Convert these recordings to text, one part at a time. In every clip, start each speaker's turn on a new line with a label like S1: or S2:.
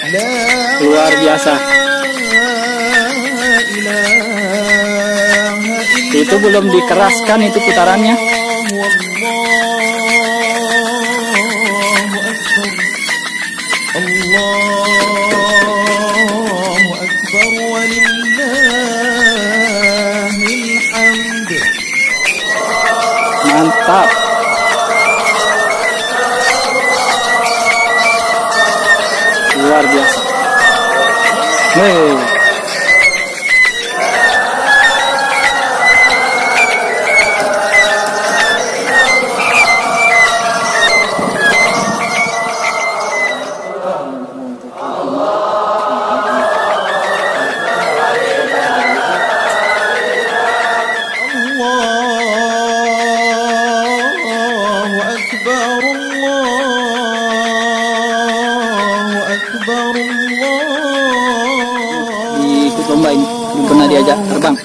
S1: Luar biasa. Itu belum dikeraskan itu putarannya. Mantap. Luar biasa. Hei. Ikut lomba ini, belum pernah diajak terbang.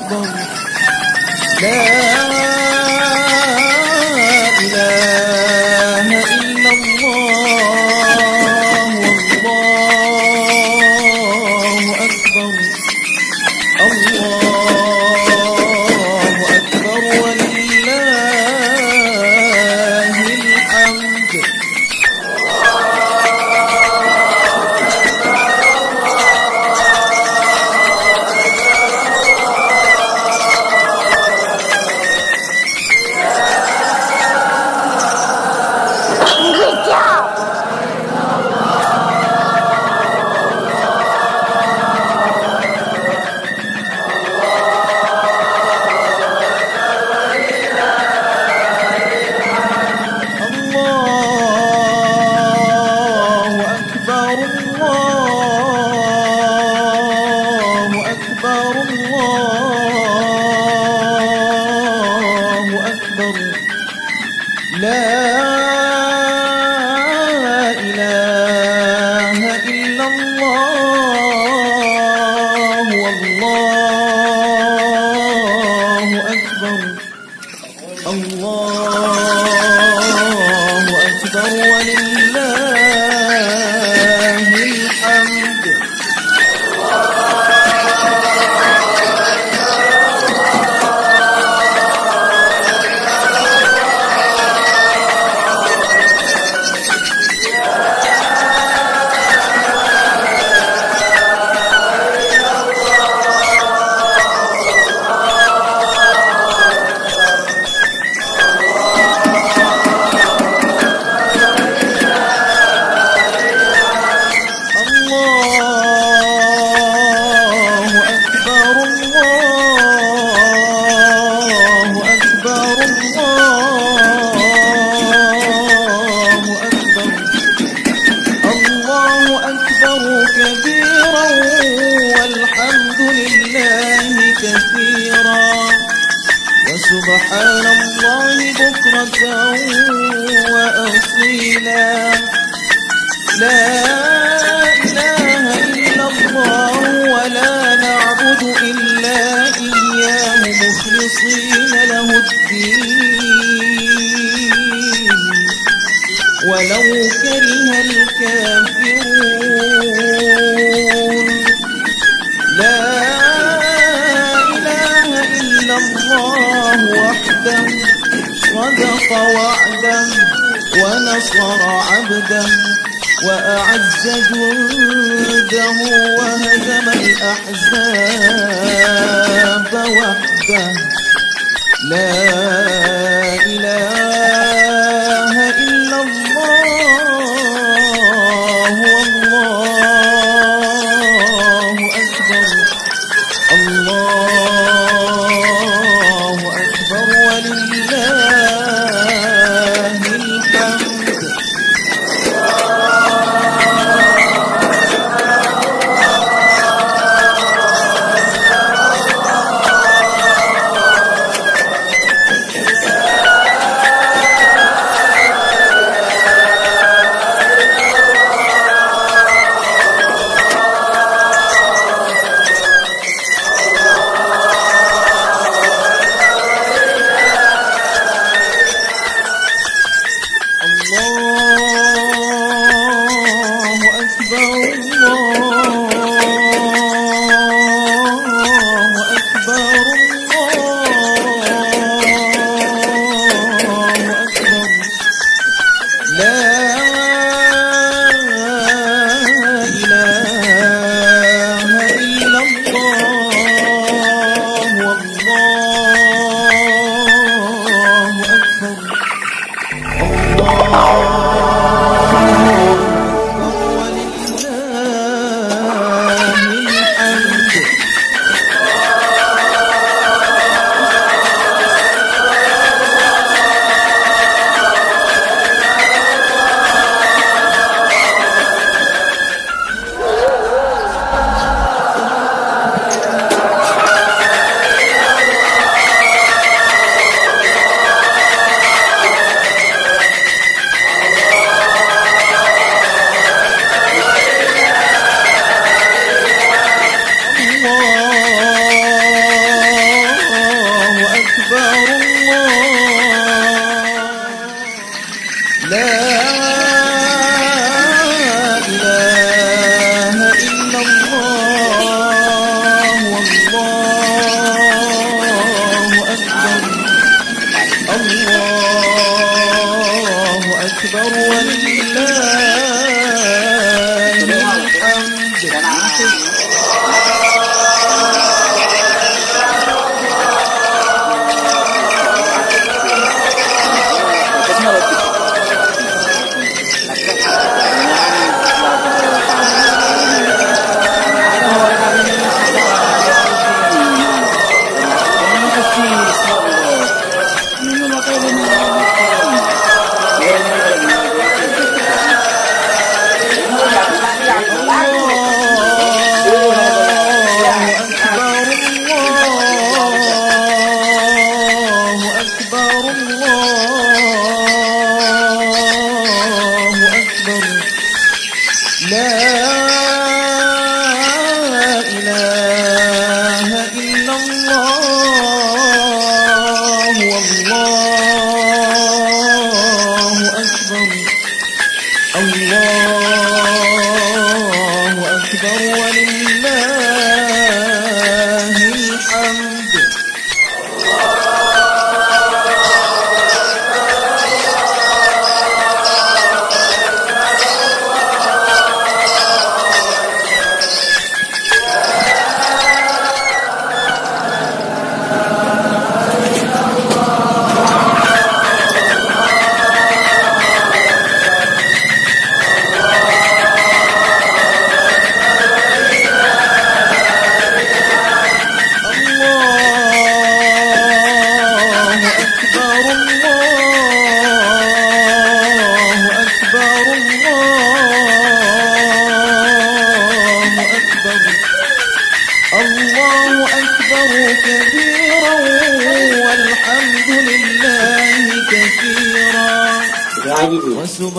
S2: سبحان الله بكرة وأصيلا لا إله إلا الله ولا نعبد إلا إياه مخلصين له الدين ولو كره الكافرون لا إله إلا الله وحده صدق وعده ونصر عبده وأعز جنده وهزم الأحزاب وحده لا إله إلا الله والله أكبر الله أكبر ولله الحمد.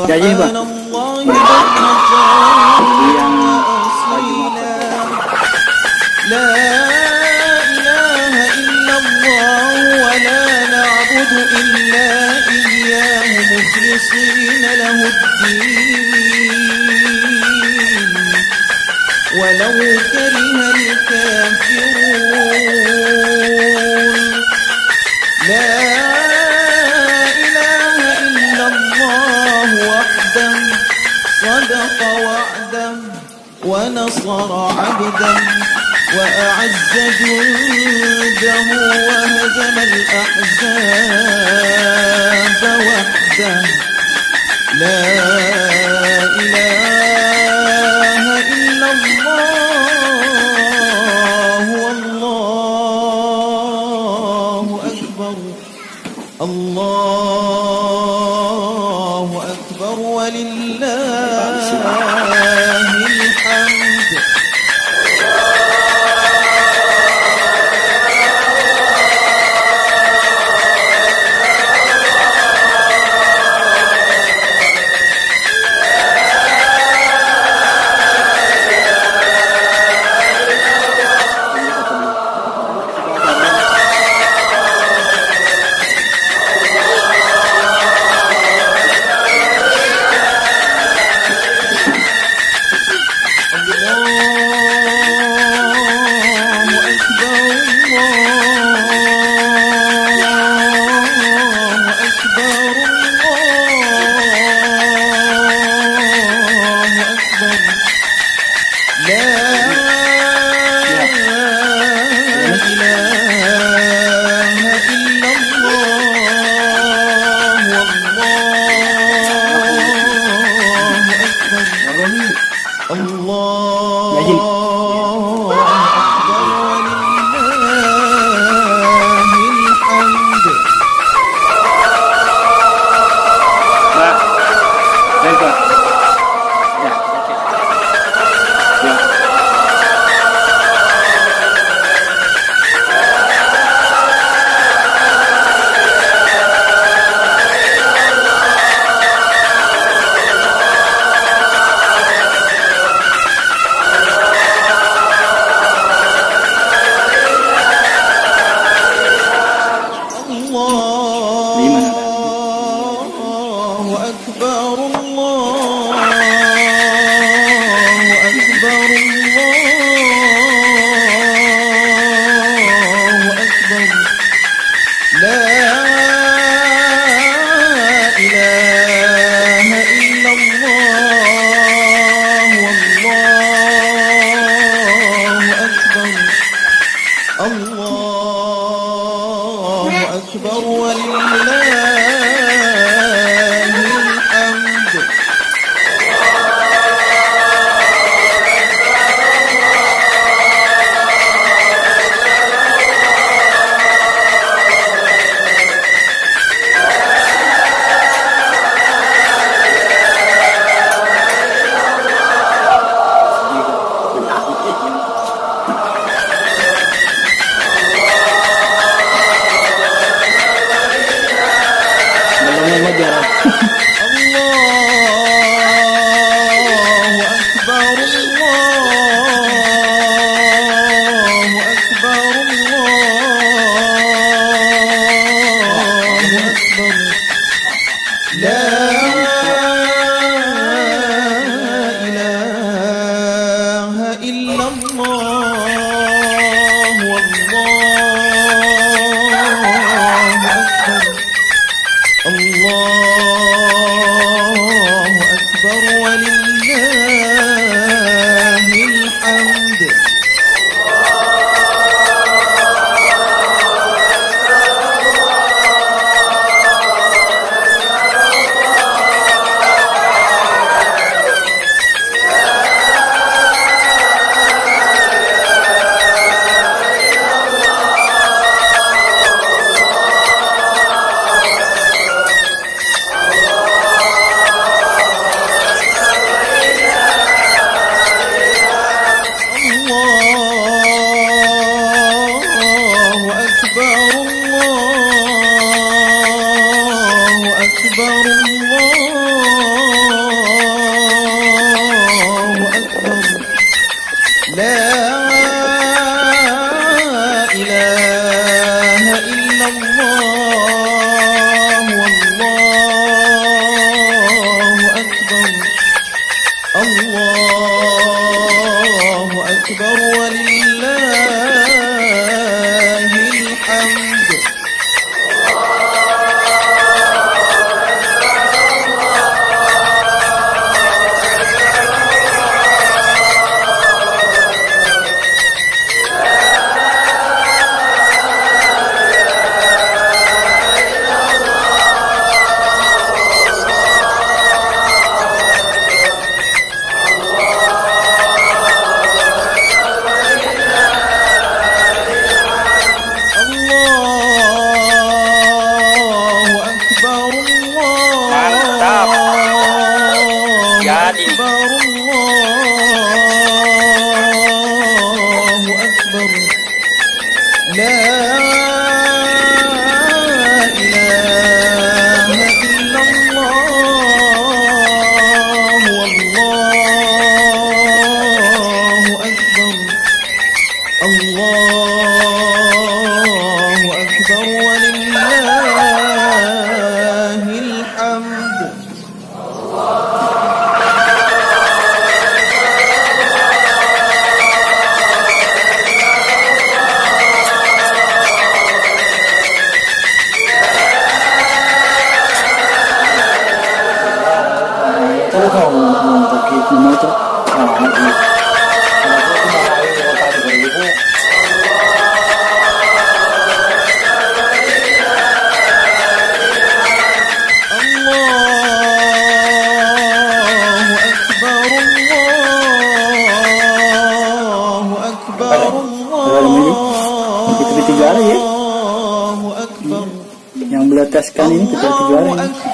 S1: Gaji ba?
S2: لا إله إلا الله ولا نعبد إلا إياه مخلصين له الدين ولو كره الكافرون لا إله إلا الله وحده صدق وعده ونصر عبده وأعز جنده وهزم الأحزاب وحده لا إله إلا الله والله أكبر الله أكبر ولله الحمد
S1: Yang beletaskan ini kita juara ini.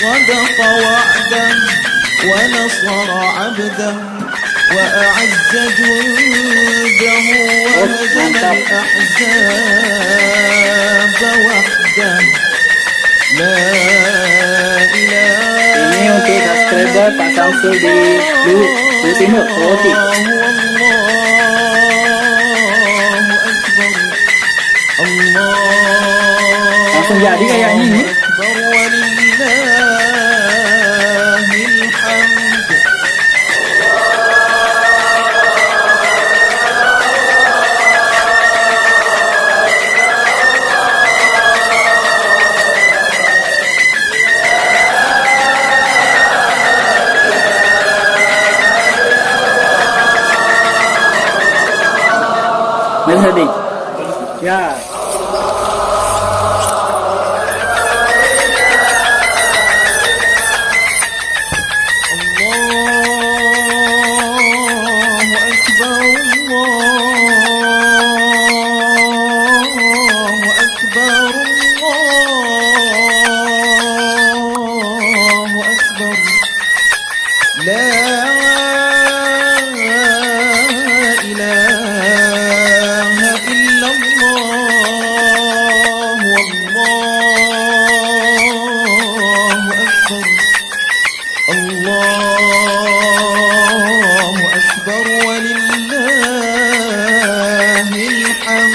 S2: صدق وعده ونصر عبده وأعز جنده وهزم الأحزاب وحده لا إله
S1: Ini untuk subscriber Pak Samsul di Blue Timur, Roti. Langsung jadi kayaknya ini. Tadi. Ya.
S2: الله أكبر لا إله إلا الله والله أكبر الله أكبر ولله الحمد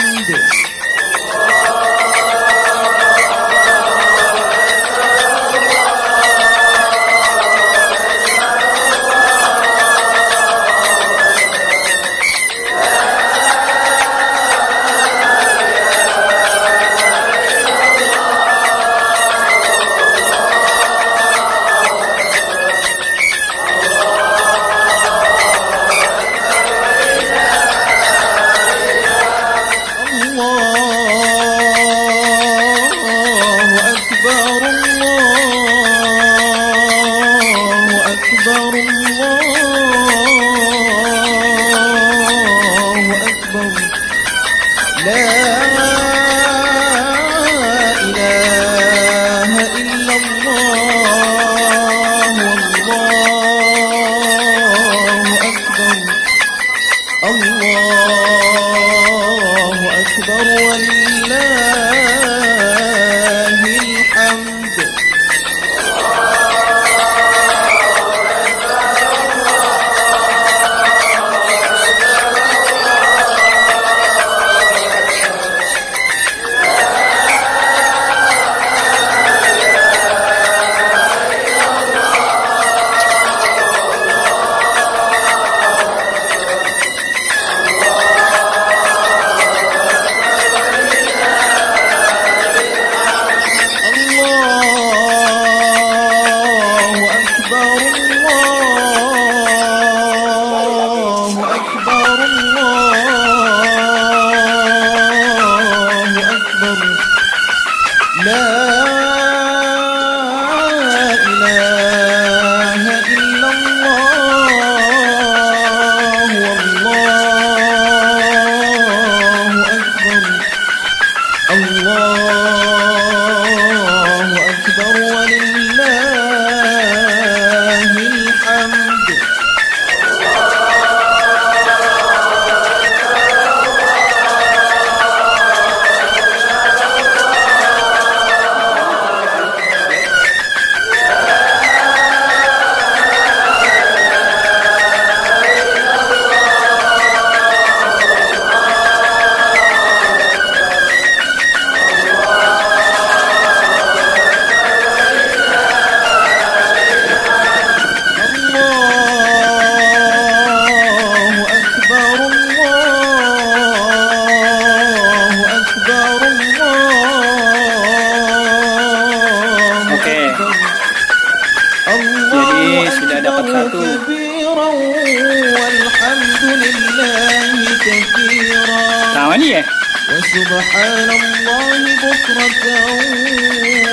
S2: وسبحان الله بكرة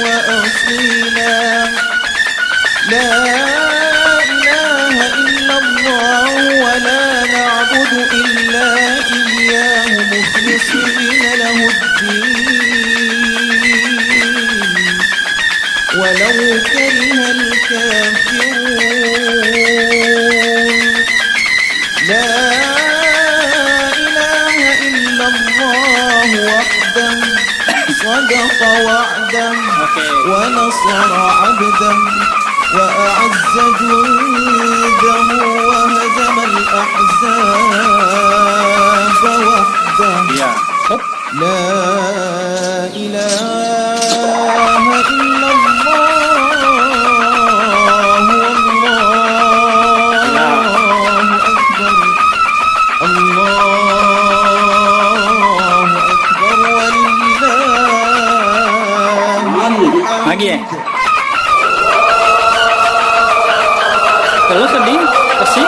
S2: وأصيلا لا إله إلا الله ولا نعبد إلا إياه مخلصين له الدين ولو كره الكافرون لا إله إلا الله وحده صدق وعده ونصر عبده وأعز جنده وهزم الأحزاب وحده لا إله إلا الله والله أكبر الله أكبر ولله
S1: Lagi ya? Terus tadi kasih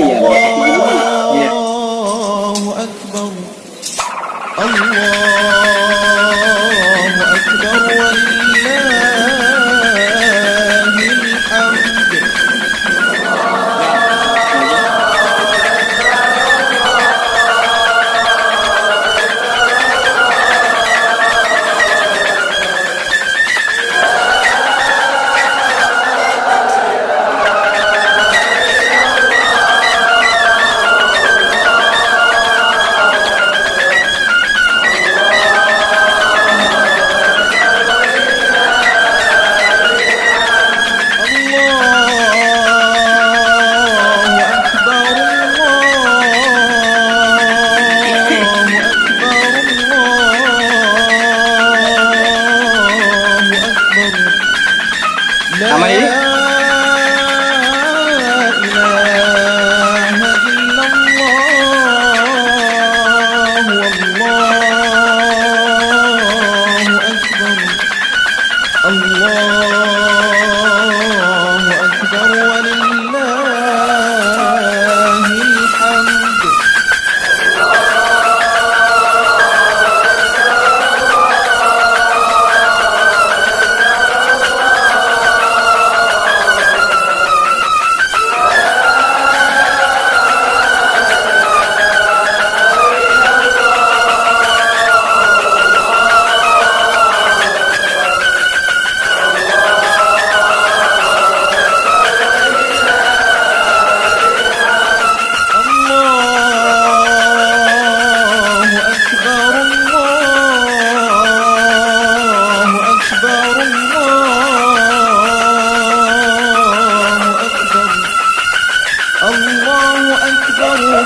S1: ya, dapat uang. Iya.
S2: الله أكبر الله أكبر ولله الحمد.
S1: Aman ini?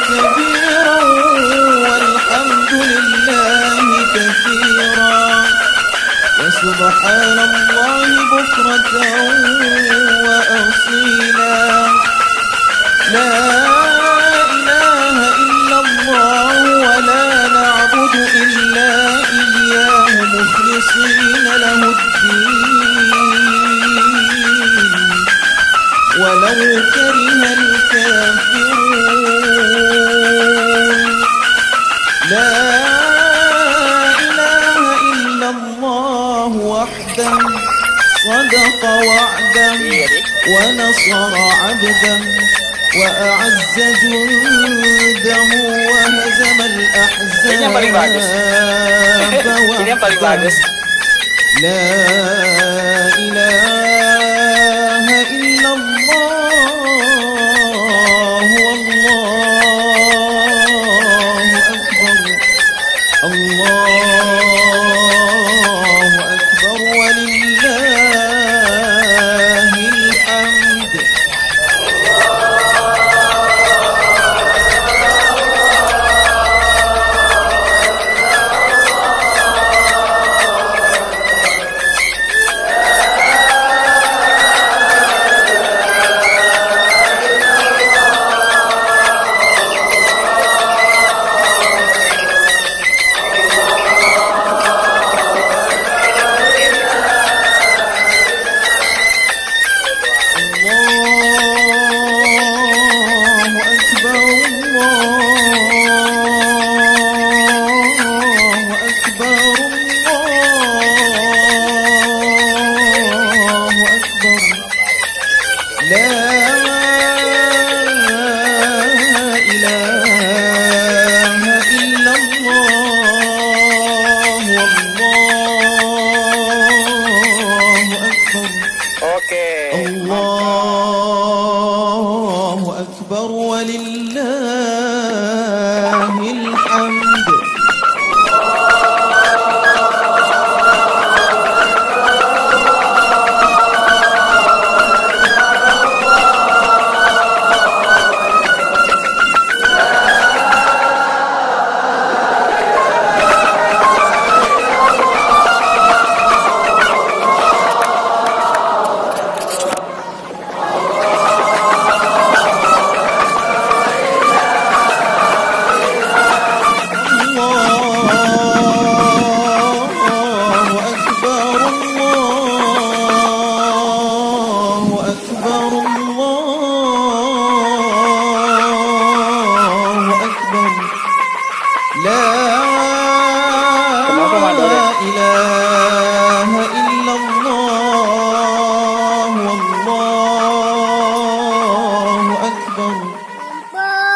S1: كبيرا والحمد لله كثيرا وسبحان الله بكرة وأصيلا. لا إله إلا الله ولا نعبد إلا إياه مخلصين له الدين ولو كره الكافرون. لا إله إلا الله وحده صدق وعده ونصر عبده وأعز جنده وهزم الأحزاب وحده. لا إله إلا الله والله أكبر. الله أكبر ولله الحمد. الله أكبر ولله الحمد.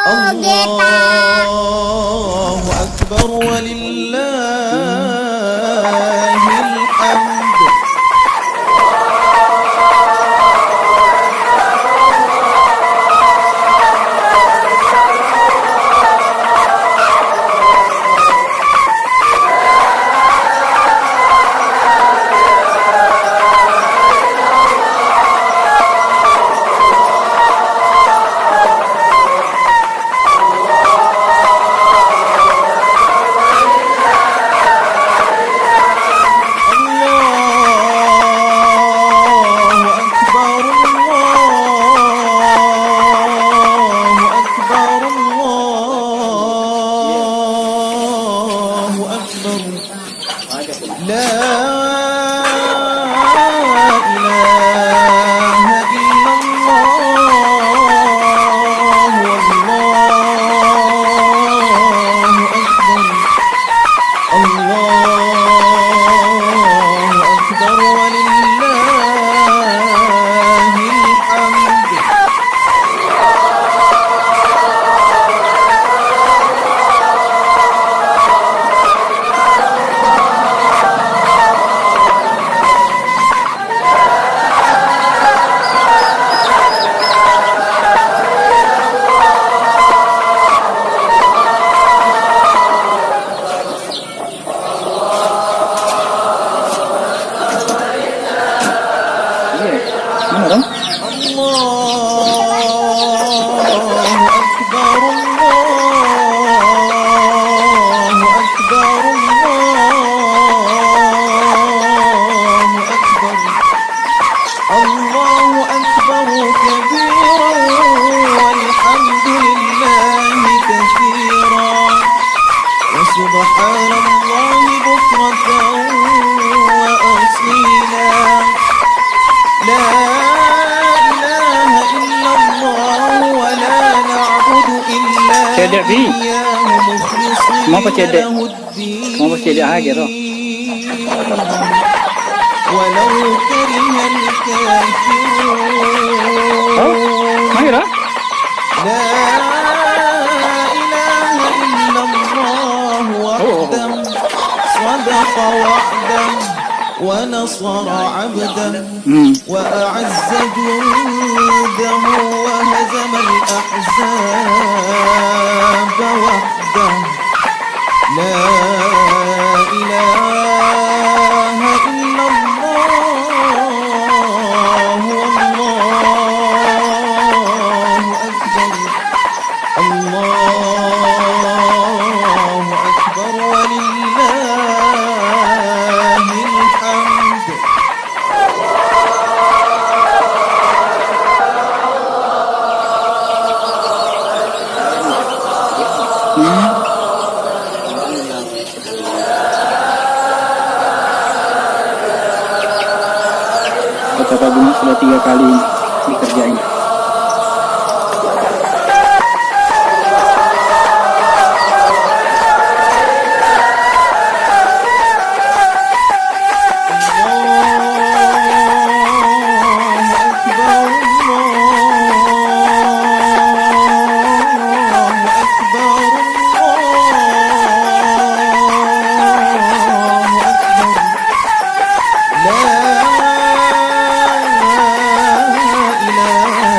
S2: الله أكبر ولله الحمد. سبحان الله بكرة وأصيلا. لا إله إلا الله ولا نعبد إلا إياه مخلصين له الدين ولو كره الكافرون. لا إله إلا الله وحده صدق وعده ونصر عبده وأعز جنده وهزم الأحزاب وحده. لا إله إلا الله والله أكبر. الله أكبر ولله الحمد.
S1: Kata Bunga sudah 3 kali dikerjain.
S2: لا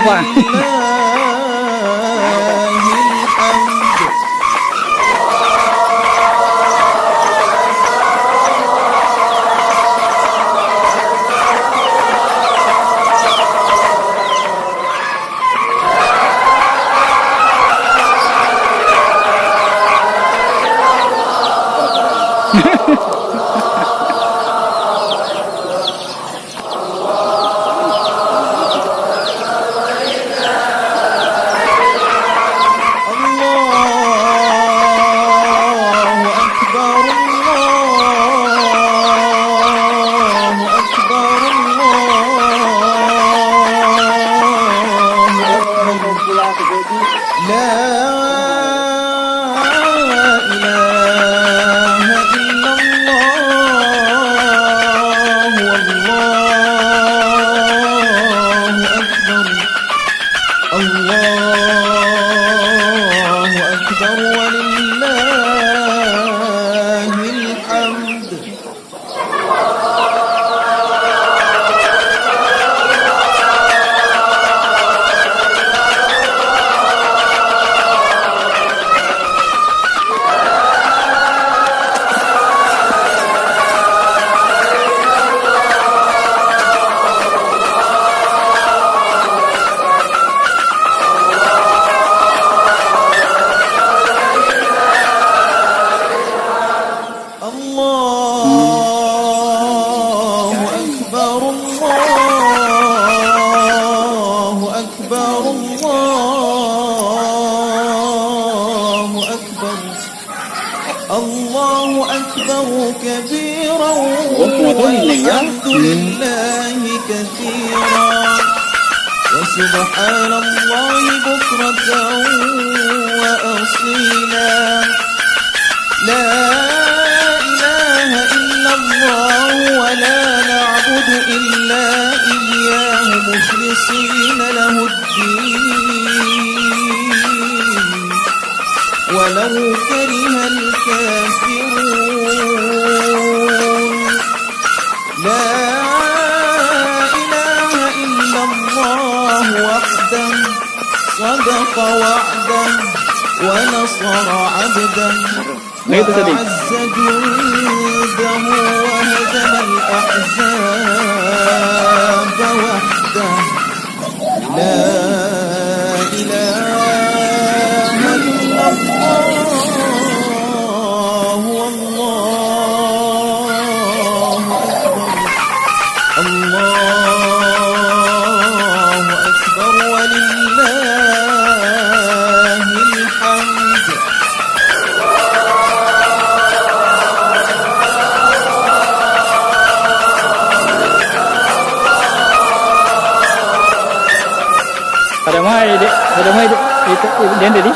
S3: Wah.
S2: وسبحان الله بكرة وأصيلا لا إله إلا الله ولا نعبد إلا إياه مخلصين له الدين ولو كره الكافرون لا إله إلا الله وحده صدق وعده ونصر عبده وأعز جنده وهزم الأحزاب وحده لا إله إلا الله والله أكبر الله أكبر ولله الحمد
S3: Pada mai dek, itu dia tadi.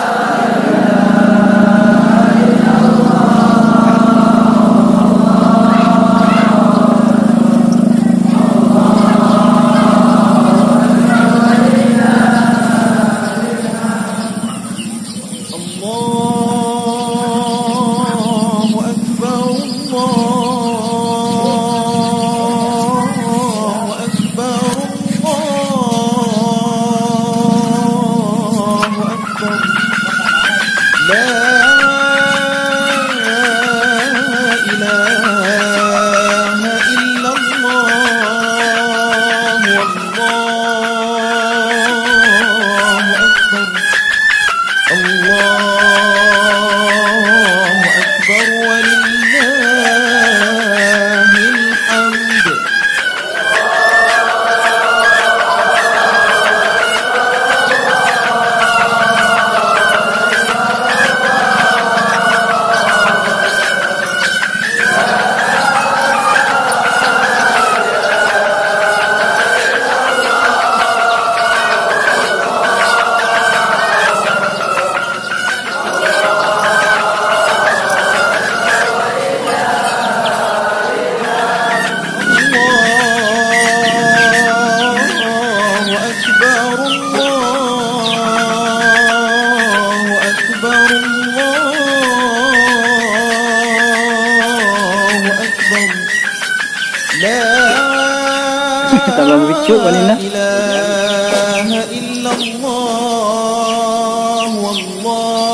S3: Tambah lucu kan Nina?
S2: إله إلا الله والله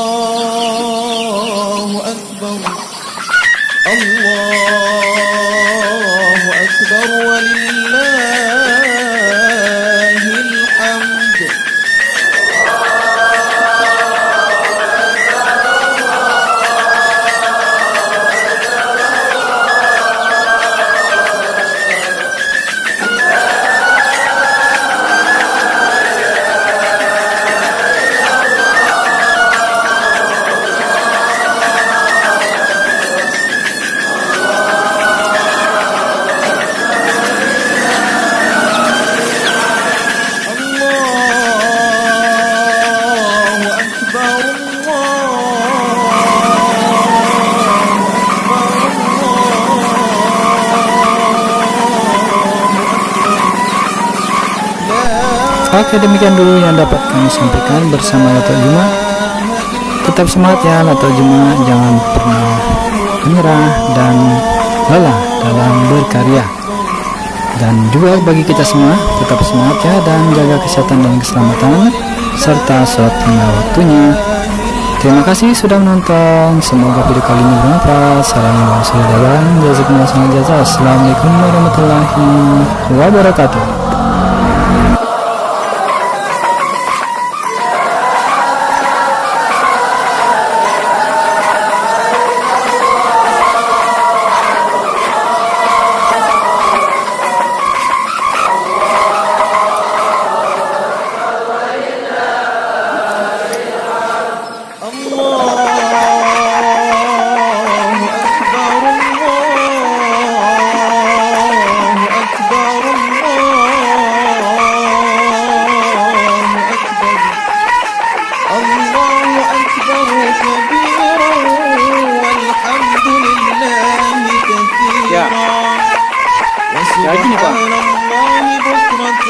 S2: أكبر الله أكبر ولله الحمد
S3: Oke, demikian dulu yang dapat kami sampaikan bersama Lato Juma. Tetap semangat ya Lato Juma, jangan pernah menyerah dan lelah dalam berkarya. Dan juga bagi kita semua, tetap semangat ya dan jaga kesehatan dan keselamatan serta sholat lima waktunya. Terima kasih sudah menonton. Semoga video kali ini bermanfaat. Assalamualaikum warahmatullahi wabarakatuh.
S2: وسبحان الله بكرة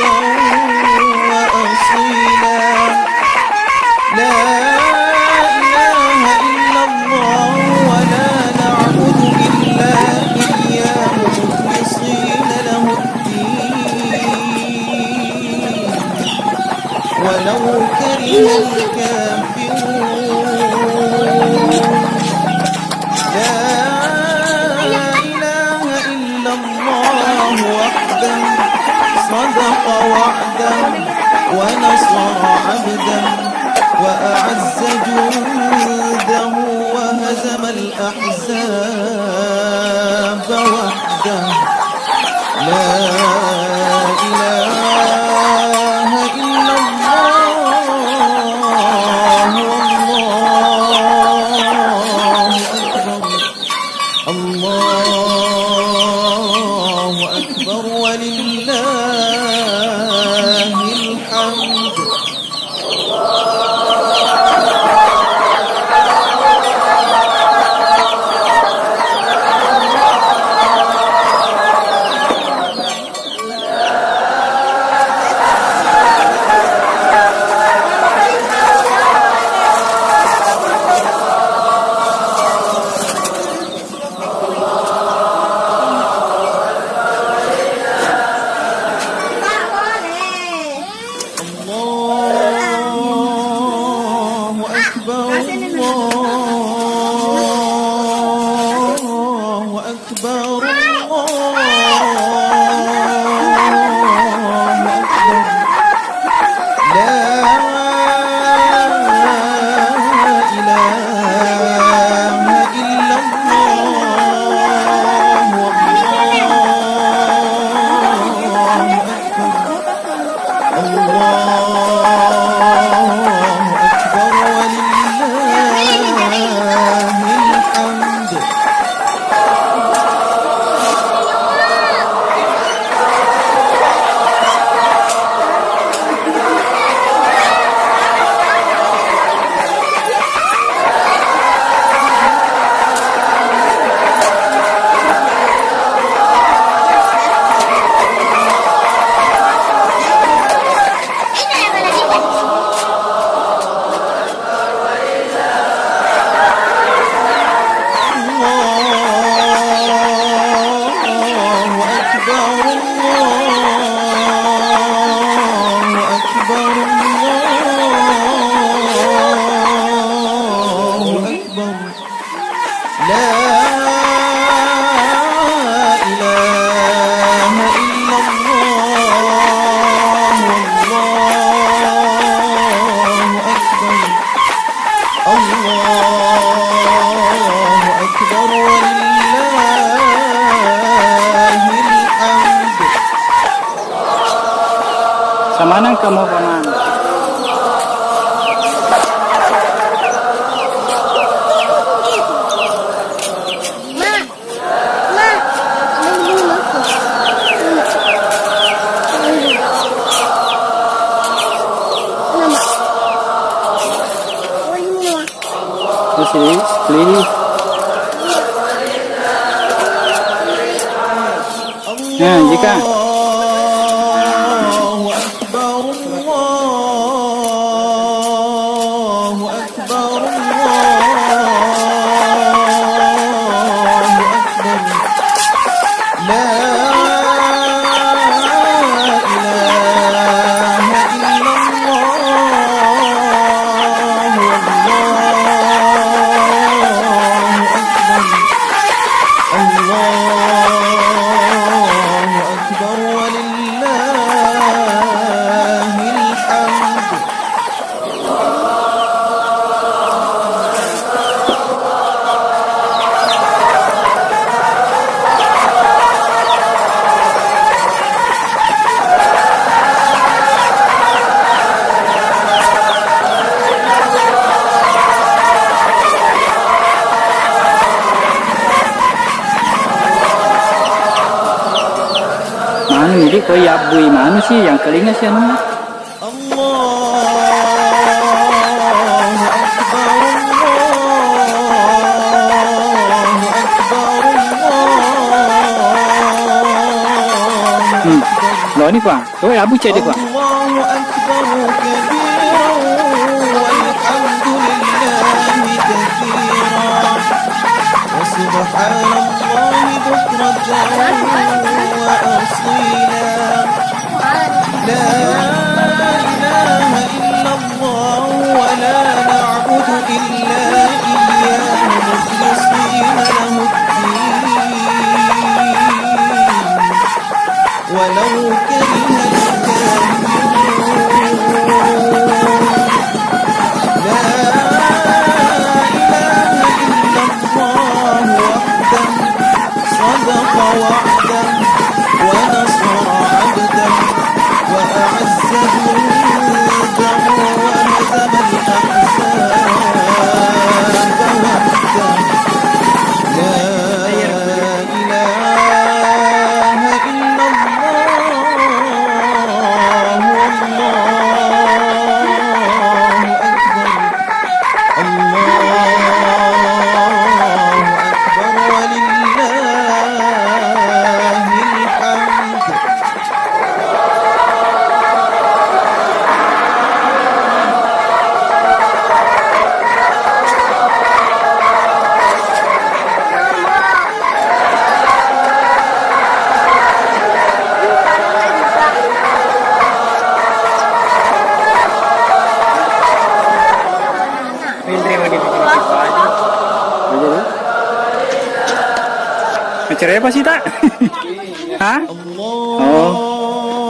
S2: وأصيلا لا إله إلا الله ولا نعبد إلا إياه مخلصين له الدين ولو كره الكافرون لا إله إلا الله وحده صدق وعدا ونصر عبدا وأعز جنده وهزم الأحزاب وحده لا إله إلا الله والله أكبر الله أكبر ولله الحمد
S3: kamu paman. Please, please. Nah, jika
S2: الله أكبر الله أكبر الله أكبر لا إله إلا الله والله أكبر الله أكبر ولله الحمد
S3: mana ini kau ya bui mana sih yang kelingnya sih anu? Lo ni kuah, kau ya abu cedek kuah.
S2: الله أكبر كبيرا والحمد لله كثيرا وسبحان الله بكرة وأصيلا لا إله إلا الله ولا نعبد إلا إياه مخلصين له الدين ولو كره الكافرون لا إله إلا الله وحده صدق وعده ونصر عبده وأعز جنده وهزم الأحزاب وحده لا إله إلا الله والله أكبر الله أكبر ولله الحمد
S3: Cerai apa sih tak? Hah?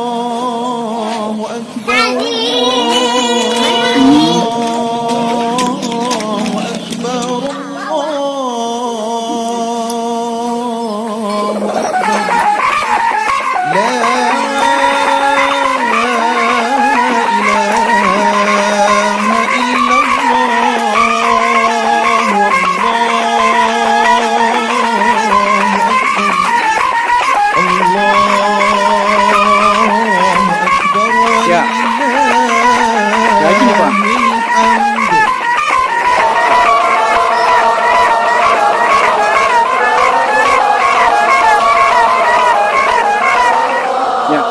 S2: الله أكبر الله أكبر الله أكبر لا إله إلا الله والله أكبر الله أكبر
S3: Ya. Lagi ni, Pak.
S2: ولله الحمد
S3: Ya.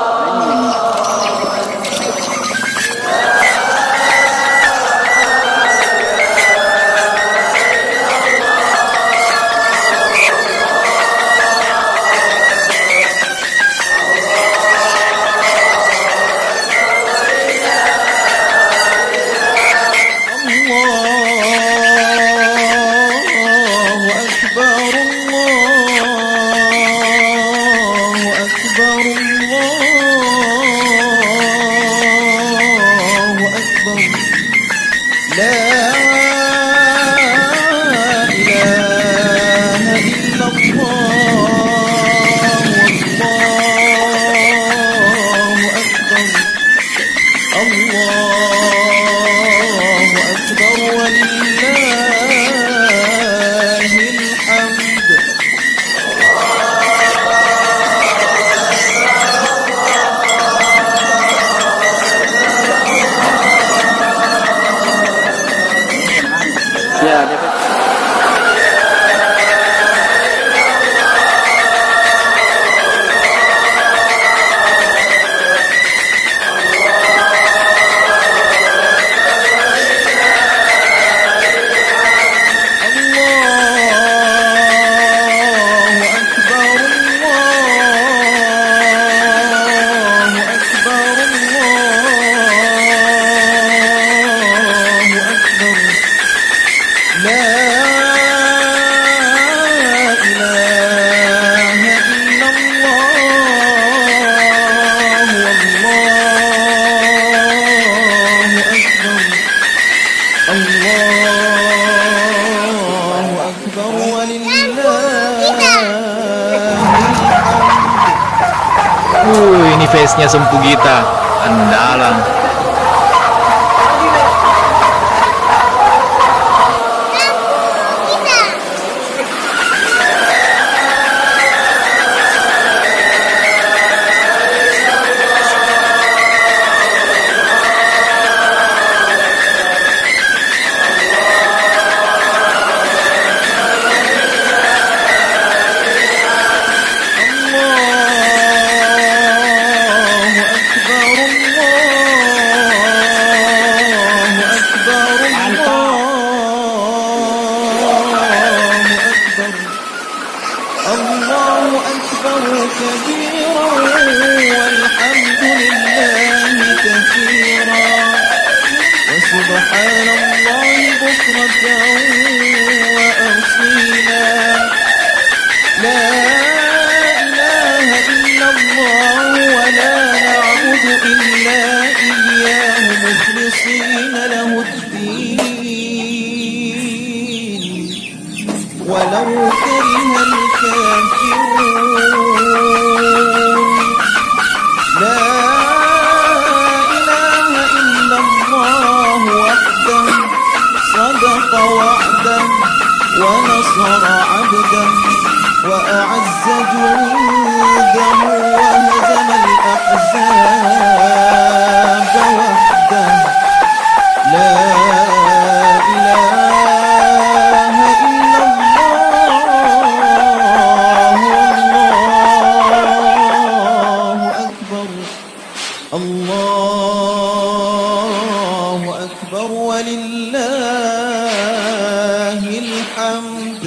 S2: الله أكبر الله أكبر الله أكبر لا إله إلا الله والله أكبر الله أكبر ولله
S4: Ini face-nya Sempu Gita andalan.
S2: الله أكبر كبيرا والحمد لله كثيرا وسبحان الله بكرة وأصيلا لا إله إلا الله ولا نعبد إلا إياه مخلصين له الدين ولو كره الكافرون لا إله إلا الله وحده صدق وعده ونصر عبده وأعز جنده وهزم الأحزاب وحده لا إله إلا الله والله أكبر الله أكبر ولله الحمد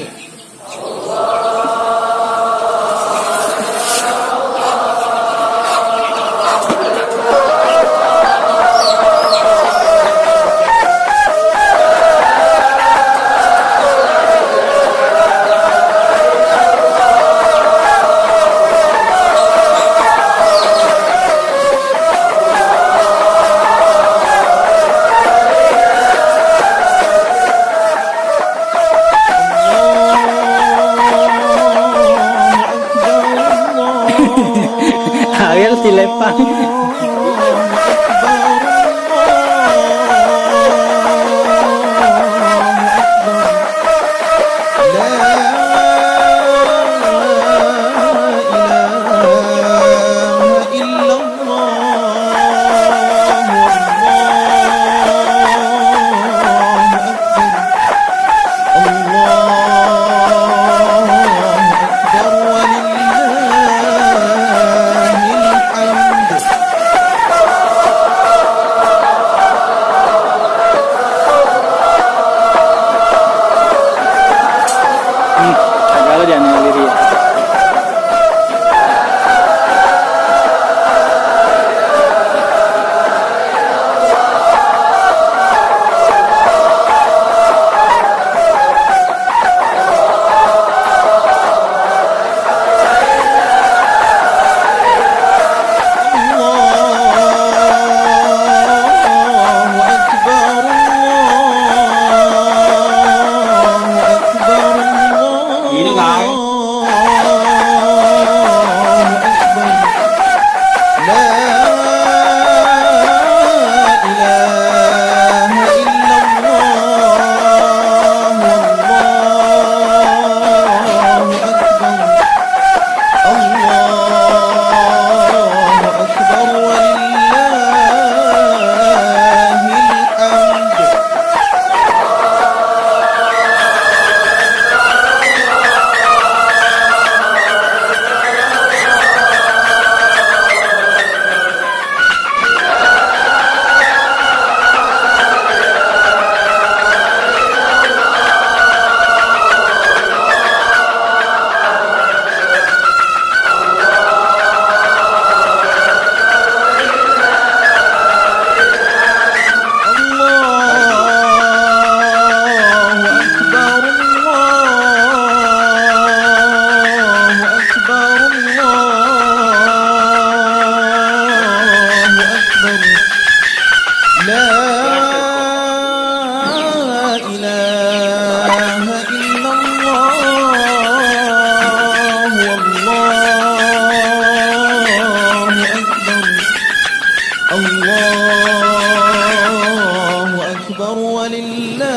S2: أكبر ولله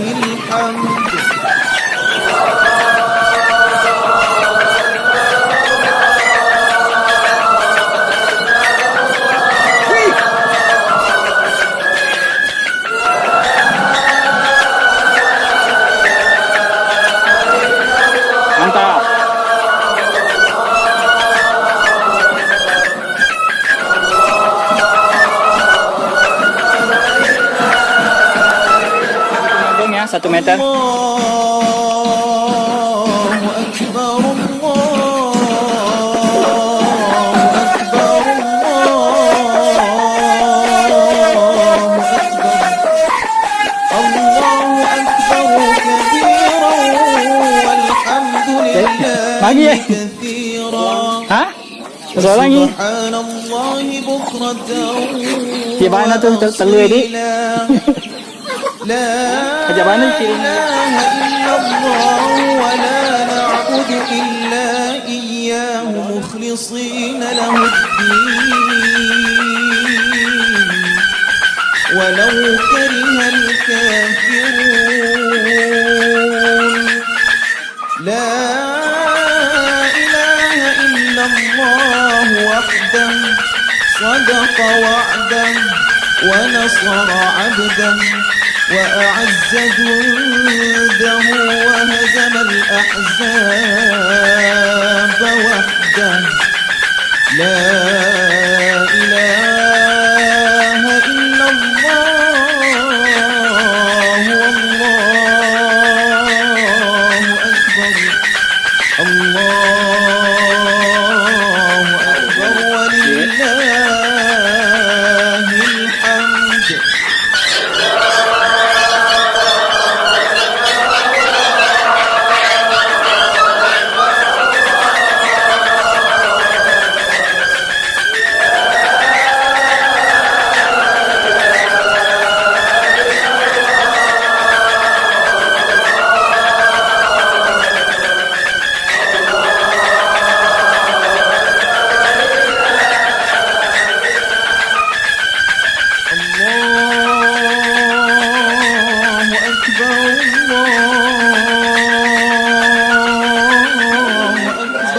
S2: الحمد.
S1: Mantap. Tunggu ya, 1 meter.
S2: الله أكبر الله أكبر الله أكبر كبيرا والحمد
S3: Lagi
S2: لله
S3: ya?
S2: كثيرا
S3: Hah? Soal lagi?
S2: سبحان الله بكرة
S3: Di mana tu telur ni?
S2: لا
S3: Macam mana
S2: إله
S3: kira?
S2: إلا الله ولا نعبد إلا إياه مخلصين له الدين ولو كره الكافرون. لا إله إلا الله وحده صدق وعده ونصر عبده وأعز جنده وهزم الأحزاب وحده. لا إله إلا الله والله أكبر الله أكبر ولله الحمد. الله أكبر الله أكبر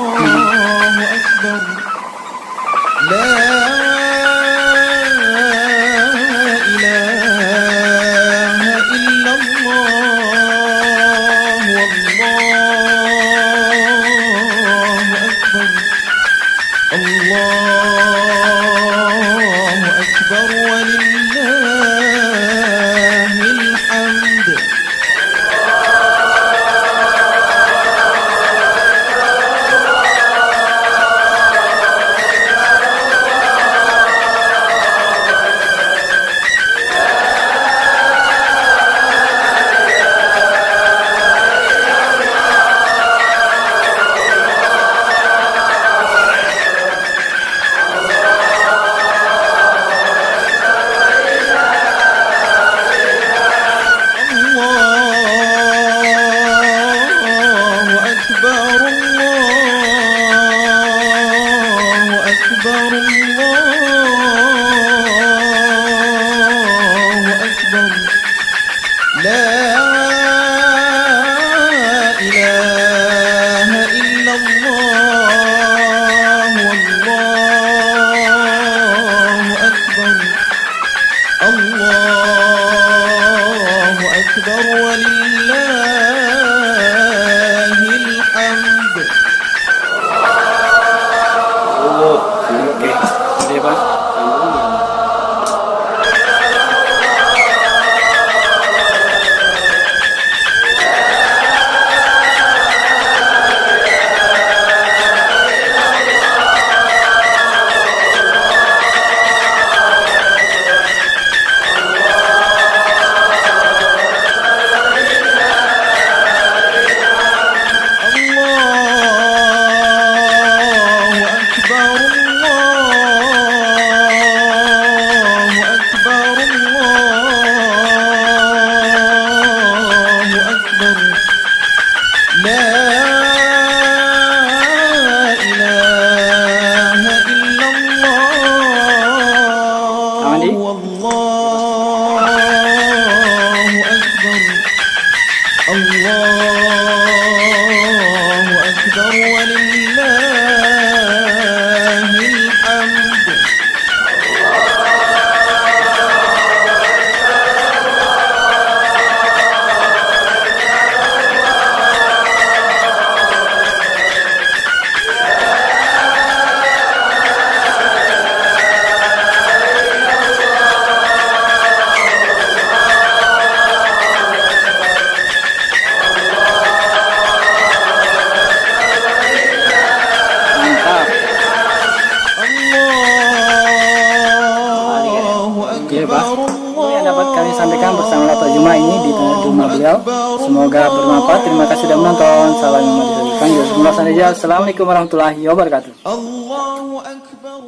S2: الله أكبر. لا إله إلا الله والله أكبر الله أكبر ولله الحمد. الله أكبر الله أكبر الله أكبر. لا إله إلا الله والله أكبر الله أكبر ولله الحمد.
S1: Okey. Boleh, Pak? Andi.
S2: والله أكبر الله أكبر ولله الحمد
S1: Mantap.
S2: الله
S1: Oke, Pak.
S2: أكبر
S1: Ini yang dapat kami sampaikan bersama Lato Juma ini di tengah rumah beliau. Semoga bermanfaat. Terima kasih sudah menonton. Salam yang diberikan. Assalamualaikum warahmatullahi wabarakatuh.
S2: الله أكبر